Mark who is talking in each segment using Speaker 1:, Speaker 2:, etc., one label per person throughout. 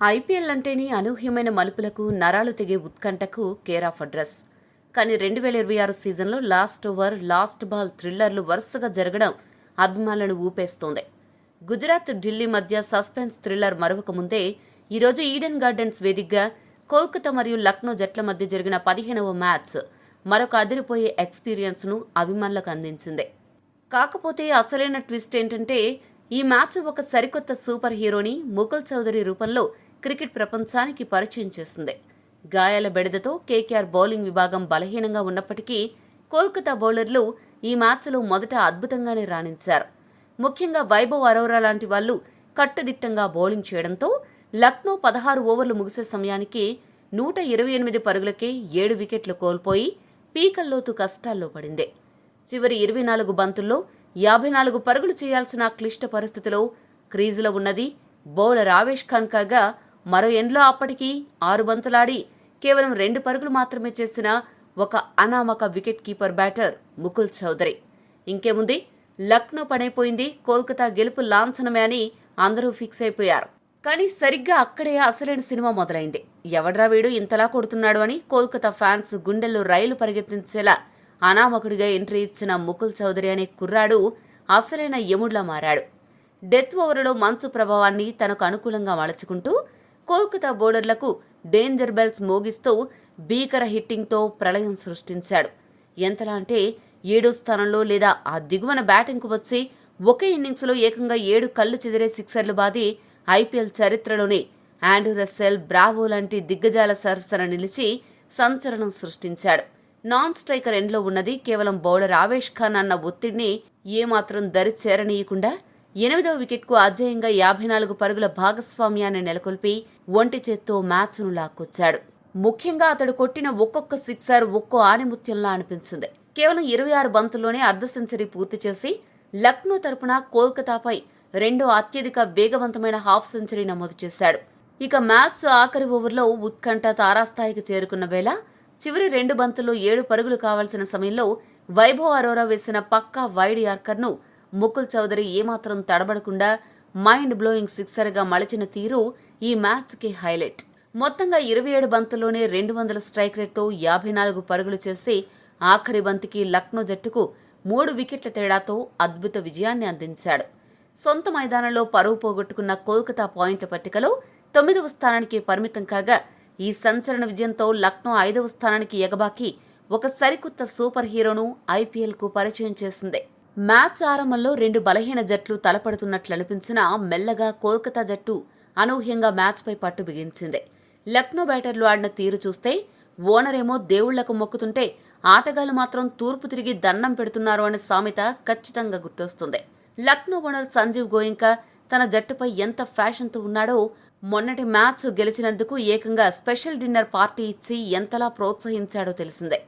Speaker 1: IPL అంటేనే అనూహ్యమైన మలుపులకు నరాలు తెగే ఉత్కంఠకు కేర్ ఆఫ్ అడ్రస్. కానీ 2026 సీజన్లో లాస్ట్ ఓవర్, లాస్ట్ బాల్ థ్రిల్లర్లు వరుసగా జరగడం అభిమానులను ఊపేస్తోంది. గుజరాత్, ఢిల్లీ మధ్య సస్పెన్స్ థ్రిల్లర్ మరవక ముందే ఈరోజు ఈడెన్ గార్డెన్స్ వేదికగా కోల్కతా మరియు లక్నో జట్ల మధ్య జరిగిన 15వ మ్యాచ్ మరొక అదిరిపోయే ఎక్స్పీరియన్స్ను అభిమానులకు అందించింది. కాకపోతే అసలైన ట్విస్ట్ ఏంటంటే ఈ మ్యాచ్ ఒక సరికొత్త సూపర్ హీరోని ముకుల్ చౌదరి రూపంలో క్రికెట్ ప్రపంచానికి పరిచయం చేసింది. గాయాల బెడదతో కేకేఆర్ బౌలింగ్ విభాగం బలహీనంగా ఉన్నప్పటికీ కోల్కతా బౌలర్లు ఈ మ్యాచ్లో మొదట అద్భుతంగానే రాణించారు. ముఖ్యంగా వైభవ్ అరోరా లాంటి వాళ్లు కట్టుదిట్టంగా బౌలింగ్ చేయడంతో లక్నో 16 ఓవర్లు ముగిసే సమయానికి 128 పరుగులకే 7 వికెట్లు కోల్పోయి పీకల్లోతు కష్టాల్లో పడింది. చివరి 24 బంతుల్లో 54 పరుగులు చేయాల్సిన క్లిష్ట పరిస్థితిలో క్రీజులో ఉన్నది బౌలర్ ఆవేష్ ఖాన్ కాగా, మరో ఎండ్లో అప్పటికి 6 బంతులాడి కేవలం 2 పరుగులు మాత్రమే చేసిన ఒక అనామక wicket keeper batter Mukul Choudhary. ఇంకేముంది, లక్నో పనైపోయింది, కోల్కతా గెలుపు లాంఛనమే అని అందరూ ఫిక్స్ అయిపోయారు. కానీ సరిగ్గా అక్కడే అసలైన సినిమా మొదలైంది. ఎవడ్రా వీడు ఇంతలా కొడుతున్నాడు అని కోల్కతా ఫ్యాన్స్ గుండెల్లో రైలు పరిగెత్తించేలా అనామకుడిగా ఎంట్రీ ఇచ్చిన ముకుల్ చౌదరి అనే కుర్రాడు అసలైన యముడ్లా మారాడు. డెత్ ఓవర్లో మంచు ప్రభావాన్ని తనకు అనుకూలంగా మలచుకుంటూ కోల్కతా బౌలర్లకు డేంజర్ బెల్స్ మోగిస్తూ భీకర హిట్టింగ్తో ప్రళయం సృష్టించాడు. ఎంతలా అంటే 7వ స్థానంలో లేదా ఆ దిగువన బ్యాటింగ్కు వచ్చి ఒకే ఇన్నింగ్స్లో ఏకంగా 7 కళ్లు చెదిరే సిక్సర్లు బాది ఐపీఎల్ చరిత్రలోనే ఆండ్రూ రస్సెల్, బ్రావో లాంటి దిగ్గజాల సరసన నిలిచి సంచలనం సృష్టించాడు. నాన్ స్ట్రైకర్ ఎండ్లో ఉన్నది కేవలం బౌలర్ ఆవేష్ ఖాన్ అన్న ఒత్తిడిని ఏమాత్రం దరి చేరనీయకుండా 8వ వికెట్కు అజేయంగా 54 పరుగుల భాగస్వామ్యాన్ని నెలకొల్పి ఒంటి చేత్తో మ్యాచ్ను లాక్కొచ్చాడు. ముఖ్యంగా అతడు కొట్టిన ఒక్కొక్క సిక్సర్ ఒక్కో ఆణిముత్యంలా అనిపించింది. కేవలం 26 బంతుల్లోనే అర్ధ సెంచరీ పూర్తి చేసి లక్నో తరపున కోల్కతాపై రెండో అత్యధిక వేగవంతమైన హాఫ్ సెంచరీ నమోదు చేశాడు. ఇక మ్యాచ్ ఆఖరి ఓవర్లో ఉత్కంఠ తారాస్థాయికి చేరుకున్న వేళ చివరి 2 బంతుల్లో 7 పరుగులు కావాల్సిన సమయంలో వైభవ్ అరోరా వేసిన పక్కా వైడ్ యార్కర్ను ముకుల్ చౌదరి ఏమాత్రం తడబడకుండా మైండ్ బ్లోయింగ్ సిక్సర్గా మలచిన తీరు ఈ మ్యాచ్కి హైలైట్. మొత్తంగా 27 బంతుల్లోనే 200 స్ట్రైక్ రేట్తో 54 పరుగులు చేసి ఆఖరి బంతికి లక్నో జట్టుకు 3 వికెట్ల తేడాతో అద్భుత విజయాన్ని అందించాడు. సొంత మైదానంలో పరువు పోగొట్టుకున్న కోల్కతా పాయింట్ల పట్టికలో 9వ స్థానానికి పరిమితం కాగా, ఈ సంచలన విజయంతో లక్నో 5వ స్థానానికి ఎగబాకి ఒక సరికొత్త సూపర్ హీరోను ఐపీఎల్కు పరిచయం చేసింది. మ్యాచ్ ఆరంభంలో 2 బలహీన జట్లు తలపడుతున్నట్లనిపించినా మెల్లగా కోల్కతా జట్టు అనూహ్యంగా మ్యాచ్పై పట్టు బిగించింది. లక్నో బ్యాటర్లు ఆడిన తీరు చూస్తే ఓనరేమో దేవుళ్లకు మొక్కుతుంటే ఆటగాళ్లు మాత్రం తూర్పు తిరిగి దండం పెడుతున్నారు అనే సామెత ఖచ్చితంగా గుర్తొస్తుంది. లక్నో ఓనర్ సంజీవ్ గోయింకా తన జట్టుపై ఎంత ఫ్యాషన్తో ఉన్నాడో మొన్నటి మ్యాచ్ గెలిచినందుకు ఏకంగా స్పెషల్ డిన్నర్ పార్టీ ఇచ్చి ఎంతలా ప్రోత్సహించాడో తెలిసిందే.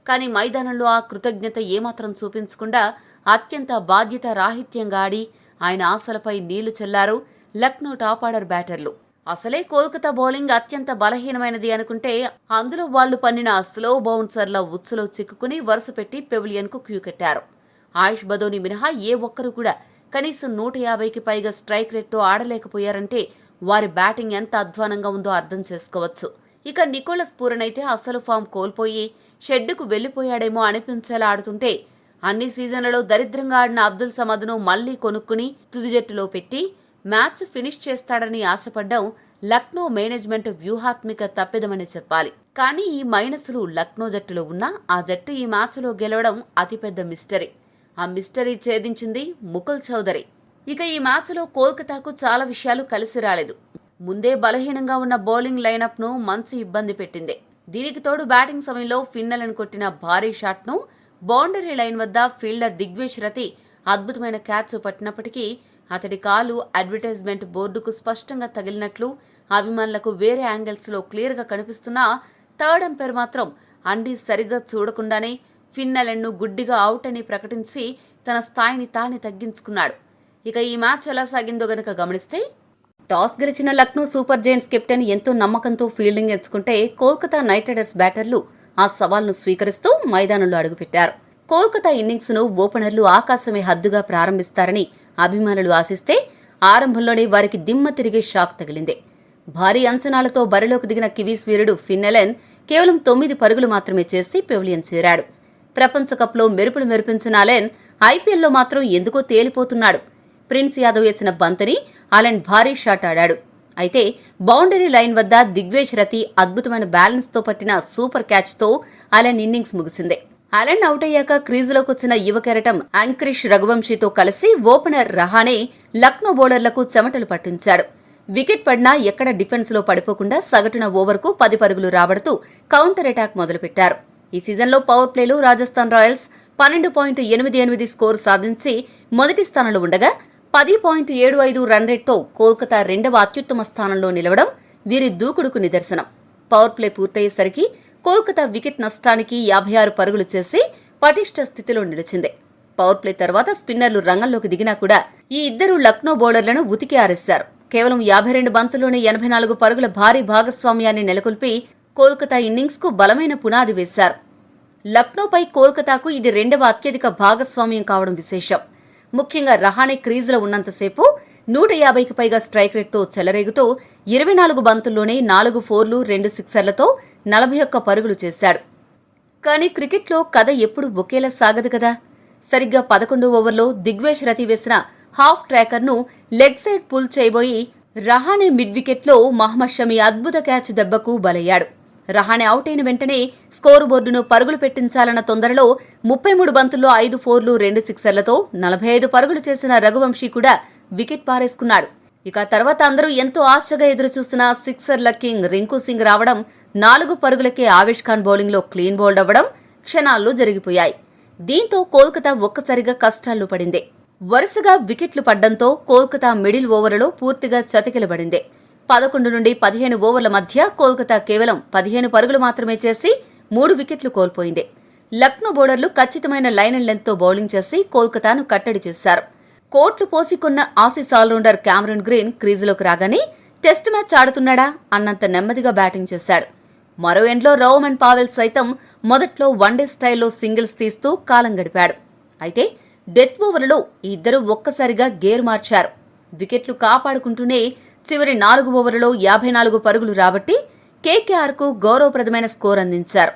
Speaker 1: కానీ మైదానంలో ఆ కృతజ్ఞత ఏమాత్రం చూపించకుండా అత్యంత బాధ్యత రాహిత్యంగా ఆడి ఆయన ఆశలపై నీళ్లు చల్లారు లక్నో టాప్ ఆర్డర్ బ్యాటర్లు. అసలే కోల్కతా బౌలింగ్ అత్యంత బలహీనమైనది అనుకుంటే అందులో వాళ్లు పన్నిన స్లో బౌన్సర్ల ఉచ్చులో చిక్కుకుని వరుసపెట్టి పెవిలియన్కు క్యూ కట్టారు. ఆయుష్ బదోని మినహా ఏ ఒక్కరూ కూడా కనీసం 150కి పైగా స్ట్రైక్ రేట్తో ఆడలేకపోయారంటే వారి బ్యాటింగ్ ఎంత అధ్వానంగా ఉందో అర్థం చేసుకోవచ్చు. ఇక నికోలస్ పూరన్ అయితే అసలు ఫామ్ కోల్పోయి షెడ్డుకు వెళ్లిపోయాడేమో అనిపించేలా ఆడుతుంటే, అన్ని సీజన్లలో దరిద్రంగా ఆడిన అబ్దుల్ సమద్ను మళ్లీ కొనుక్కుని తుది జట్టులో పెట్టి మ్యాచ్ ఫినిష్ చేస్తాడని ఆశపడ్డం లక్నో మేనేజ్మెంట్ వ్యూహాత్మిక తప్పిదమని చెప్పాలి. కానీ ఈ మైనస్లు లక్నో జట్టులో ఉన్నా ఆ జట్టు ఈ మ్యాచ్లో గెలవడం అతిపెద్ద మిస్టరీ. ఆ మిస్టరీ ఛేదించింది ముకుల్ చౌదరి. ఇక ఈ మ్యాచ్లో కోల్కతాకు చాలా విషయాలు కలిసి రాలేదు. ముందే బలహీనంగా ఉన్న బౌలింగ్ లైనప్ను మంచి ఇబ్బంది పెట్టింది. దీనికి తోడు బ్యాటింగ్ సమయంలో ఫిన్నెలను కొట్టిన భారీ షాట్ను బౌండరీ లైన్ వద్ద ఫీల్డర్ దిగ్వేష్ రతి అద్భుతమైన క్యాచ్ పట్టినప్పటికీ అతడి కాలు అడ్వర్టైజ్మెంట్ బోర్డుకు స్పష్టంగా తగిలినట్లు అభిమానులకు వేరే యాంగిల్స్లో క్లియర్గా కనిపిస్తున్నా థర్డ్ అంపైర్ మాత్రం అండీ సరిగ్గా చూడకుండానే ఫిన్నెలను గుడ్డిగా అవుట్ అని ప్రకటించి తన స్థాయిని తానే తగ్గించుకున్నాడు. ఇక ఈ మ్యాచ్ ఎలా సాగిందో గనక గమనిస్తే, టాస్ గెలిచిన లక్నో సూపర్ జైంట్స్ కెప్టెన్ ఎంతో నమ్మకంతో ఫీల్డింగ్ ఎంచుకుంటే కోల్కతా నైట్ రైడర్స్ బ్యాటర్లు ఆ సవాల్ను స్వీకరిస్తూ మైదానంలో అడుగుపెట్టారు. కోల్కతా ఇన్నింగ్స్ను ఓపెనర్లు ఆకాశమే హద్దుగా ప్రారంభిస్తారని అభిమానులు ఆశిస్తే ఆరంభంలోనే వారికి దిమ్మ తిరిగే షాక్ తగిలింది. భారీ అంచనాలతో బరిలోకి దిగిన కివీస్ వీరుడు ఫిన్ ఎలెన్ కేవలం 9 పరుగులు మాత్రమే చేసి పెవిలియన్ చేరాడు. ప్రపంచ కప్లో మెరుపులు మెరిపించిన అలెన్ ఐపీఎల్లో మాత్రం ఎందుకో తేలిపోతున్నాడు. ప్రిన్స్ యాదవ్ వేసిన బంతిని అలెన్ భారీ షాట్ ఆడాడు. అయితే బౌండరీ లైన్ వద్ద దిగ్వేష్ రతి అద్భుతమైన బ్యాలెన్స్తో పట్టిన సూపర్ క్యాచ్తో అలెన్ ఇన్నింగ్స్ ముగిసింది. అలెన్ అవుట్ అయ్యాక క్రీజులోకి వచ్చిన యువ కెరటం అంక్రిష్ రఘువంశీతో కలిసి ఓపెనర్ రహానే లక్నో బౌలర్లకు చెమటలు పట్టించాడు. వికెట్ పడినా ఎక్కడ డిఫెన్స్లో పడిపోకుండా సగటున ఓవర్కు 10 పరుగులు రాబడుతూ కౌంటర్ అటాక్ మొదలుపెట్టారు. ఈ సీజన్లో పవర్ ప్లేలో రాజస్థాన్ రాయల్స్ 12.88 స్కోరు సాధించి మొదటి స్థానంలో ఉండగా 10.75 రన్ రేట్తో కోల్కతా రెండవ అత్యుత్తమ స్థానంలో నిలవడం వీరి దూకుడుకు నిదర్శనం. పవర్ ప్లే పూర్తయ్యేసరికి కోల్కతా వికెట్ నష్టానికి 56 పరుగులు చేసి పటిష్ట స్థితిలో నిలిచింది. పవర్ ప్లే తర్వాత స్పిన్నర్లు రంగంలోకి దిగినా కూడా ఈ ఇద్దరు లక్నో బౌలర్లను ఉతికి ఆరేశారు. కేవలం 52 బంతుల్లోనే 84 పరుగుల భారీ భాగస్వామ్యాన్ని నెలకొల్పి కోల్కతా ఇన్నింగ్స్కు బలమైన పునాది వేశారు. లక్నోపై కోల్కతాకు ఇది రెండవ అత్యధిక భాగస్వామ్యం కావడం విశేషం. ముఖ్యంగా రహానే క్రీజులో ఉన్నంతసేపు 150కి పైగా స్ట్రైక్ రేట్తో చెలరేగుతూ 24 బంతుల్లోనే 4 ఫోర్లు 2 సిక్సర్లతో 41 పరుగులు చేశాడు. కానీ క్రికెట్లో కథ ఎప్పుడు ఒకేలా సాగదు కదా. సరిగ్గా 11వ ఓవర్లో దిగ్వేష్ రతి వేసిన హాఫ్ ట్రాకర్ను లెగ్ సైడ్ పుల్ చేయబోయి రహానే మిడ్ వికెట్లో మహ్మద్ షమి అద్భుత క్యాచ్ దెబ్బకు బలయ్యాడు. రహానే అవుట్ అయిన వెంటనే స్కోరు బోర్డును పరుగులు పెట్టించాలన్న తొందరలో 33 బంతుల్లో 5 ఫోర్లు 2 సిక్సర్లతో 45 పరుగులు చేసిన రఘువంశీ కూడా వికెట్ పారేసుకున్నాడు. ఇక తర్వాత అందరూ ఎంతో ఆశగా ఎదురుచూస్తున్న సిక్సర్ల కింగ్ రింకు సింగ్ రావడం, 4 పరుగులకే ఆవేష్ ఖాన్ బౌలింగ్లో క్లీన్ బౌల్డ్ అవ్వడం క్షణాల్లో జరిగిపోయాయి. దీంతో కోల్కతా ఒక్కసారిగా కష్టాల్లో పడింది. వరుసగా వికెట్లు పడ్డంతో కోల్కతా మిడిల్ ఓవర్లలో పూర్తిగా చతికిలబడింది. 11 నుండి 15 ఓవర్ల మధ్య కోల్కతా కేవలం 15 పరుగులు మాత్రమే చేసి 3 వికెట్లు కోల్పోయింది. లక్నో బౌలర్లు ఖచ్చితమైన లైన్ అండ్ లెంత్తో బౌలింగ్ చేసి కోల్కతాను కట్టడి చేశారు. కోట్లు పోసికొన్న ఆసీస్ ఆల్రౌండర్ క్యామరూన్ గ్రీన్ క్రీజులోకి రాగానే టెస్ట్ మ్యాచ్ ఆడుతున్నాడా అన్నంత నెమ్మదిగా బ్యాటింగ్ చేశాడు. మరో ఎండ్లో రౌమన్ పావెల్ సైతం మొదట్లో వన్డే స్టైల్లో సింగిల్స్ తీస్తూ కాలం గడిపాడు. అయితే డెత్ ఓవర్లలో ఈ ఇద్దరు ఒక్కసారిగా గేర్ మార్చారు. వికెట్లు కాపాడుకుంటూనే చివరి 4 ఓవర్లలో 54 పరుగులు రాబట్టి కేకేఆర్కు గౌరవప్రదమైన స్కోర్ అందించారు.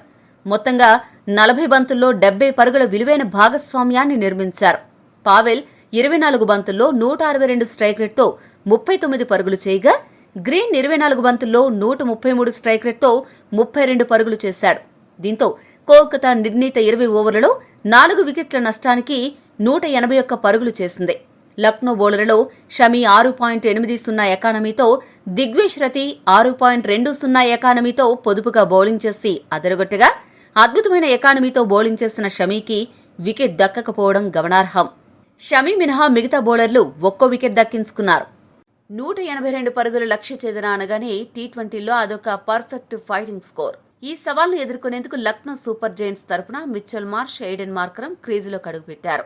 Speaker 1: మొత్తంగా 40 బంతుల్లో 70 పరుగుల విలువైన భాగస్వామ్యాన్ని నిర్మించారు. పావెల్ 24 బంతుల్లో 162 స్ట్రైక్ రేట్తో 39 పరుగులు చేయగా గ్రీన్ 24 బంతుల్లో 133 స్ట్రైక్ రేట్తో 32 పరుగులు చేశాడు. దీంతో కోల్కతా నిర్ణీత 20 ఓవర్లలో 4 వికెట్ల నష్టానికి 181 పరుగులు చేసింది. లక్నో బౌలర్లలో షమి 6.80 ఎకానమీతో, దిగ్వేష్ రతి 6.20 ఎకానమీతో పొదుపుగా బౌలింగ్ చేసి అదరగొట్టగా అద్భుతమైన ఎకానమీతో బౌలింగ్ చేసిన షమీకి వికెట్ దక్కకపోవడం గమనార్హం. షమి మినహా మిగతా బౌలర్లు ఒక్కో వికెట్ దక్కించుకున్నారు. 182 పరుగుల లక్ష్య ఛేదన అనగానే టీ20లో అదొక పర్ఫెక్ట్ ఫైటింగ్ స్కోర్. ఈ సవాల్ను ఎదుర్కొనేందుకు లక్నో సూపర్ జైంట్స్ తరపున మిచెల్ మార్ష్, ఎయిడెన్ మార్కరమ్ క్రీజులోకి అడుగుపెట్టారు.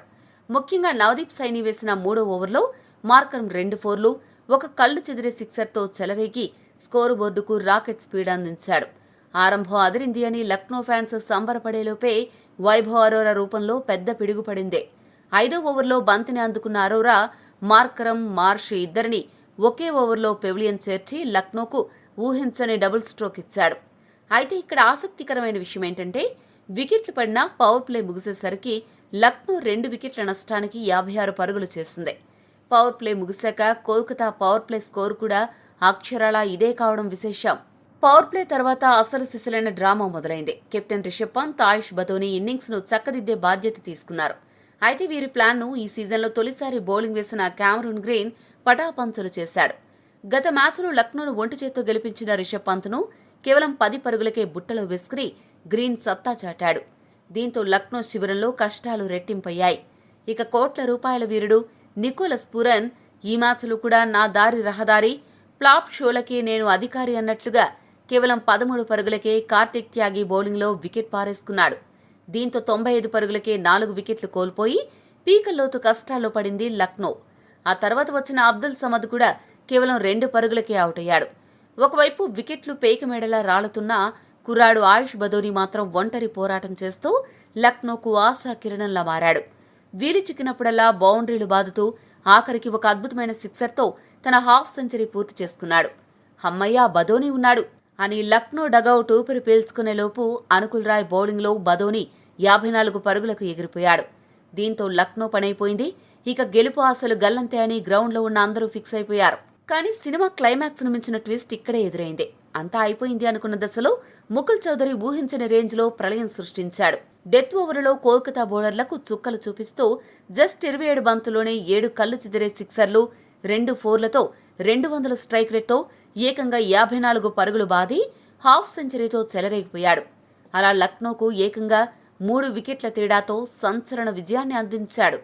Speaker 1: ముఖ్యంగా నవదీప్ సైని వేసిన 3వ ఓవర్లో మార్కరమ్ 2 ఫోర్లు, 1 కళ్లు చెదిరే సిక్సర్తో చెలరేగి స్కోరు బోర్డుకు రాకెట్ స్పీడ్ అందించాడు. ఆరంభం అదిరింది అని లక్నో ఫ్యాన్స్ సంబరపడేలోపే వైభవ్ అరోరా రూపంలో పెద్ద పిడుగు పడింది. 5వ ఓవర్లో బంతిని అందుకున్న అరోరా మార్కరమ్, మార్ష్ ఇద్దరిని ఒకే ఓవర్లో పెవిలియన్ చేర్చి లక్నోకు ఊహించని డబుల్ స్ట్రోక్ ఇచ్చాడు. అయితే ఇక్కడ ఆసక్తికరమైన విషయం ఏంటంటే వికెట్లు పడినా పవర్ ప్లే ముగిసేసరికి లక్నో 2 వికెట్ల నష్టానికి 56 పరుగులు చేసింది. పవర్ ప్లే ముగిశాక కోల్కతా పవర్ ప్లే స్కోరు కూడా అక్షరాలా ఇదే కావడం విశేషం. పవర్ ప్లే తర్వాత అసలు సిసలైన డ్రామా మొదలైంది. కెప్టెన్ రిషబ్ పంత్, ఆయుష్ బతోని ఇన్నింగ్స్ను చక్కదిద్దే బాధ్యత తీసుకున్నారు. అయితే వీరి ప్లాన్ను ఈ సీజన్లో తొలిసారి బౌలింగ్ వేసిన క్యామరూన్ గ్రీన్ పటాపంచలు చేశాడు. గత మ్యాచ్లో లక్నోను ఒంటి చేత్తో గెలిపించిన రిషబ్ పంత్ను కేవలం 10 పరుగులకే బుట్టలో వేసుకుని గ్రీన్ సత్తా చాటాడు. దీంతో లక్నో శిబిరంలో కష్టాలు రెట్టింపయ్యాయి. ఇక కోట్ల రూపాయల వీరుడు నికోలస్ పూరన్ ఈ మ్యాచ్లో కూడా నా దారి రహదారి, ఫ్లాప్ షోలకే నేను అధికారి అన్నట్లుగా కేవలం 13 పరుగులకే కార్తిక్ త్యాగి బౌలింగ్లో వికెట్ పారేసుకున్నాడు. దీంతో 95 పరుగులకే 4 వికెట్లు కోల్పోయి పీకల్లోతు కష్టాల్లో పడింది లక్నో. ఆ తర్వాత వచ్చిన అబ్దుల్ సమద్ కూడా కేవలం 2 పరుగులకే అవుట్ అయ్యాడు. ఒకవైపు వికెట్లు పేకమేడలా రాలుతున్నా కుర్రాడు ఆయుష్ బదోని మాత్రం ఒంటరి పోరాటం చేస్తూ లక్నోకు ఆశా కిరణంలా మారాడు. వీలు చిక్కినప్పుడల్లా బౌండరీలు బాదుతూ ఆఖరికి ఒక అద్భుతమైన సిక్సర్తో తన హాఫ్ సెంచరీ పూర్తి చేసుకున్నాడు. హమ్మయ్యా బదోని ఉన్నాడు అని లక్నో డగౌట్ ఊపిరి పీల్చుకునేలోపు అనుకుల్ రాయ్ బౌలింగ్లో బదోని 54 పరుగులకు ఎగిరిపోయాడు. దీంతో లక్నో పనైపోయింది. ఇక గెలుపు ఆశలు గల్లంతే అని గ్రౌండ్లో ఉన్న అందరూ ఫిక్స్ అయిపోయారు. కానీ సినిమా క్లైమాక్స్ ను మించిన ట్విస్ట్ ఇక్కడే ఎదురైంది. అంతా అయిపోయింది అనుకున్న దశలో ముకుల్ చౌదరి ఊహించని రేంజ్లో ప్రళయం సృష్టించాడు. డెత్ ఓవర్లో కోల్కతా బౌలర్లకు చుక్కలు చూపిస్తూ జస్ట్ 27 బంతుల్లోనే 7 కళ్లు చెదిరే సిక్సర్లు, 2 ఫోర్లతో 200 స్ట్రైక్ రేట్తో ఏకంగా 54 పరుగులు బాది హాఫ్ సెంచరీతో చెలరేగిపోయాడు. అలా లక్నోకు ఏకంగా 3 వికెట్ల తేడాతో సంచలన విజయాన్ని అందించాడు.